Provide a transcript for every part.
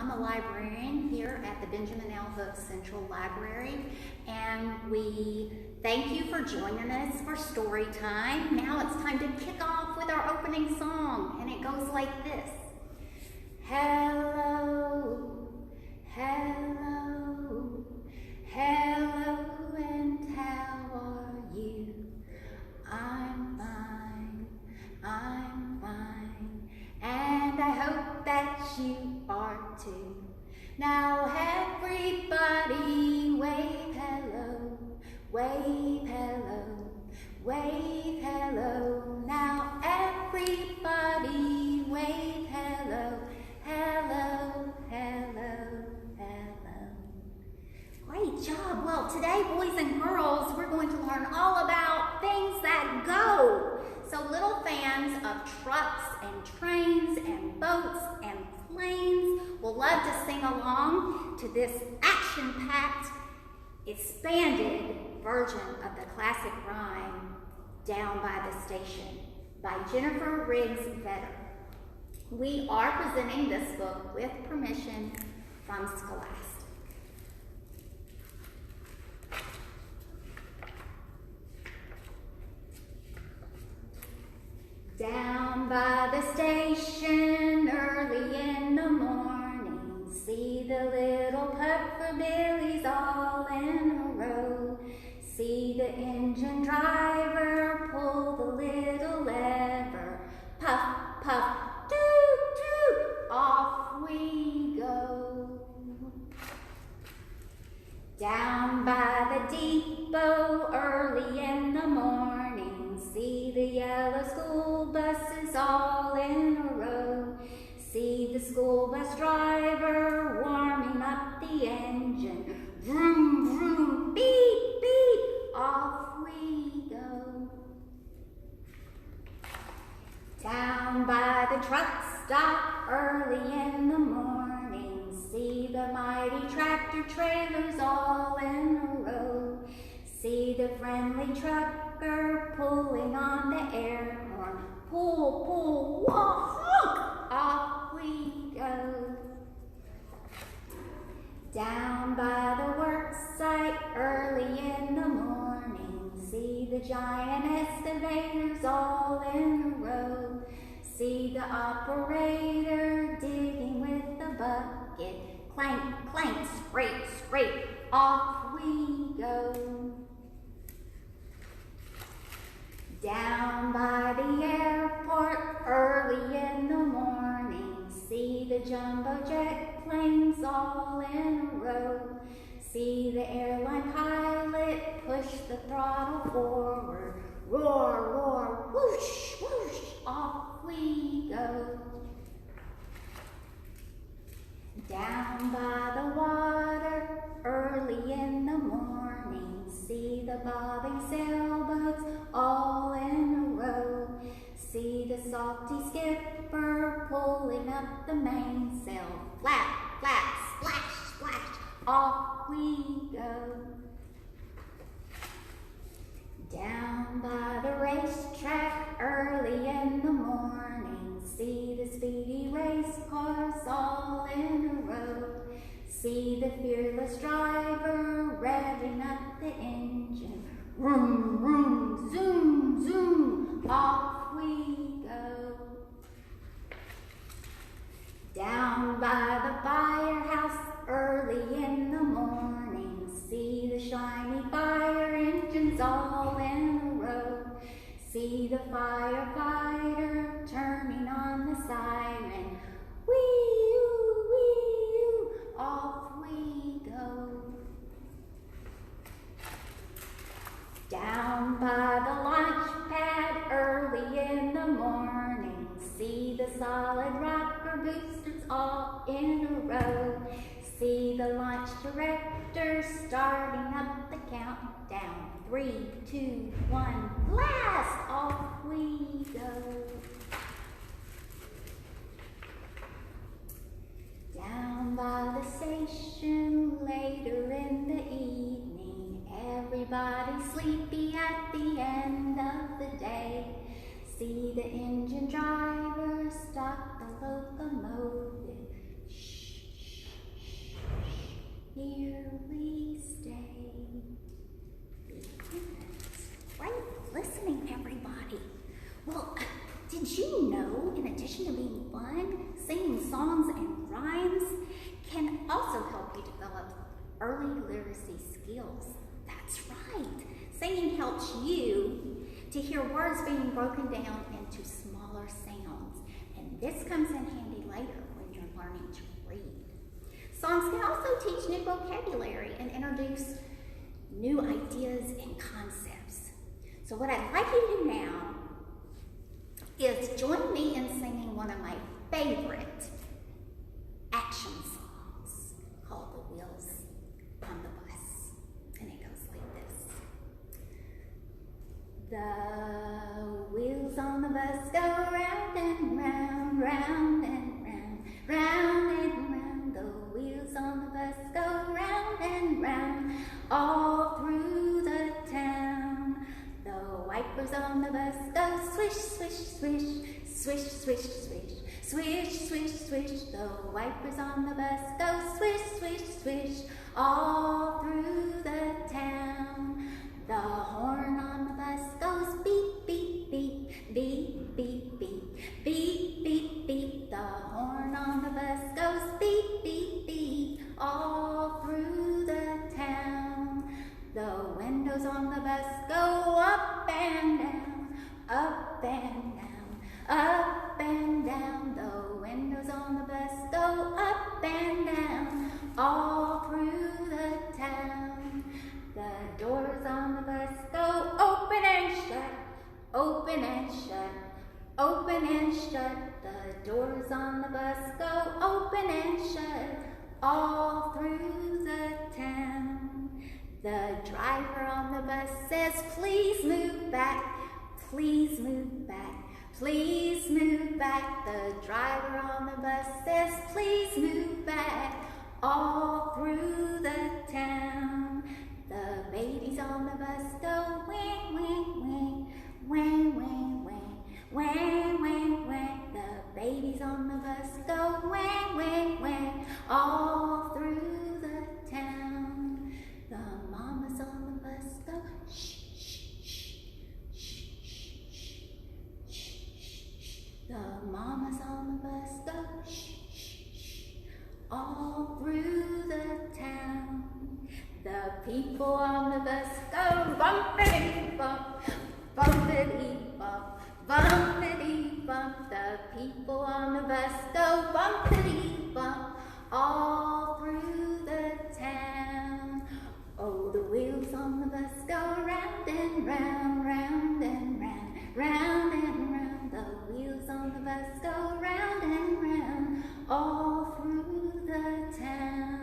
I'm a librarian here at the Benjamin L. Hook Central Library, and we thank you for joining us for story time. Now it's time to kick off with our opening song, and it goes like this. Hello, hello, hello, and how are you? I'm fine, and I hope that you are too. Now everybody wave hello, wave hello, wave hello. Now everybody wave hello, hello, hello, hello. Great job. Well, today, boys and girls, we're going to learn all about things that go. So little fans of trucks and trains and boats and planes will love to sing along to this action-packed, expanded version of the classic rhyme, Down by the Station, by Jennifer Riggs Vedder. We are presenting this book with permission from Scholastic. Down by the station early in the morning, see the little puffer billies all in a row. See the engine driver pull the little lever, puff, puff, toot, toot, off we go. Down by the depot early in the morning, see the yellow school buses all in a row. See the school bus driver warming up the engine. Vroom, vroom, beep, beep, off we go. Down by the truck stop early in the morning, see the mighty tractor trailers all in a row. See the friendly trucker pulling on the air horn. Pull, pull, whoa, honk, off we go. Down by the work site early in the morning, see the giant excavators all in a row. See the operator digging with the bucket. Clank, clank, scrape, scrape, off we go. Down by the airport early in the morning, see the jumbo jet planes all in a row. See the airline pilot push the throttle forward. Roar, roar, whoosh, whoosh, off we go. Down by the water early in the morning, see the bobbing sailboats all in a row. See the salty skipper pulling up the mainsail. Flap, flap, splash, splash, off we go. Down by the racetrack early in the morning, see the speedy race cars all in a row. See the fearless driver revving up the engine. Vroom, vroom, zoom, zoom, off we go. Down by the firehouse early in the morning, see the shiny fire engines all in a row. See the firefighter turning on the siren. Wee-oo, off we go. Down by the launch pad early in the morning, see the solid rocker boosters all in a row. See the launch director starting up the countdown. 3, 2, 1, blast! Off we go. Down by the station later in the evening, everybody sleepy at the end of the day. See the engine driver stop the locomotive. Shh, shh, Did you know, in addition to being fun, singing songs and rhymes can also help you develop early literacy skills? That's right. Singing helps you to hear words being broken down into smaller sounds, and this comes in handy later when you're learning to read. Songs can also teach new vocabulary and introduce new ideas and concepts. So what I'd like you to do now is join me in singing one of my favorite action songs called The Wheels on the Bus. And it goes like this. The wheels on the bus go round and round, round and round, round and round. The wheels on the bus go round and round, all through the town. The wipers on the bus go swish, swish, swish, swish, swish, swish, swish, swish, swish. The wipers on the bus go swish, swish, swish, all through the town. The horn on the bus goes beep, beep, beep, beep, beep, beep, beep, beep, beep. The horn on the bus goes beep, beep, beep, all through the town. The windows on the bus go up and down, up and down, up and down. The windows on the bus go up and down, all through the town. The doors on the bus go open and shut, open and shut, open and shut. The doors on the bus go open and shut, all through the town. The driver on the bus says, please move back, please move back, please move back. The driver on the bus says, please move back, all through the town. The babies on the bus go wang, wang, wang, wang, wang, wang, wang, wang, wang. The babies on the bus go wang, wang, wang, all through the town. The mamas on the bus go shh, shh, shh, shh, shh, shh, shh. The mamas on the bus go shh, shh, shh, all through the town. The people on the bus go bumpity bump, bumpity bump, bumpity bump. The people on the bus go bumpity bump, all through the town. Oh, the wheels on the bus go round and round, round and round, round and round. The wheels on the bus go round and round, all through the town.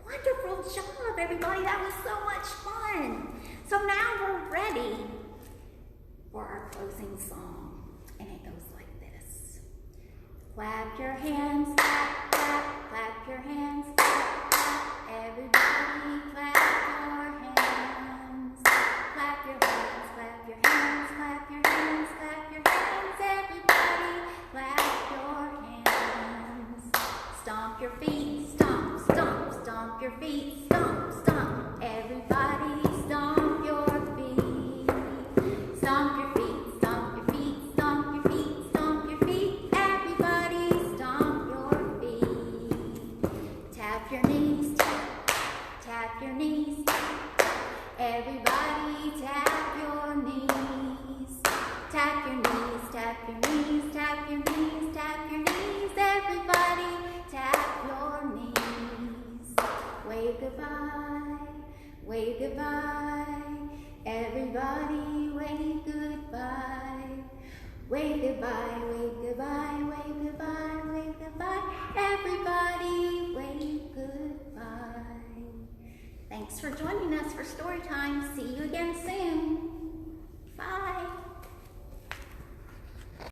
Wonderful job, everybody. That was so much fun. So now we're ready for our closing song. And it goes like this. Clap your hands, clap, clap, clap your hands, clap, clap. Everybody clap your hands. Clap your hands, clap your hands, clap your hands, clap your hands. Everybody clap your hands. Stomp your feet, stomp, stomp, stomp your feet, stomp, stomp. Everybody stomp your feet. Stomp your feet, stomp your feet, stomp your feet, stomp your feet. Everybody stomp your feet. Tap your knees, tap, tap your knees. Everybody tap your knees. Tap your knees, tap your knees, tap your knees, tap your knees. Everybody tap your knees. Wave goodbye, wave goodbye. Everybody wave goodbye. Wave goodbye, wave goodbye, wave goodbye, wave goodbye. Everybody wave goodbye. Thanks for joining us for Storytime. See you again soon.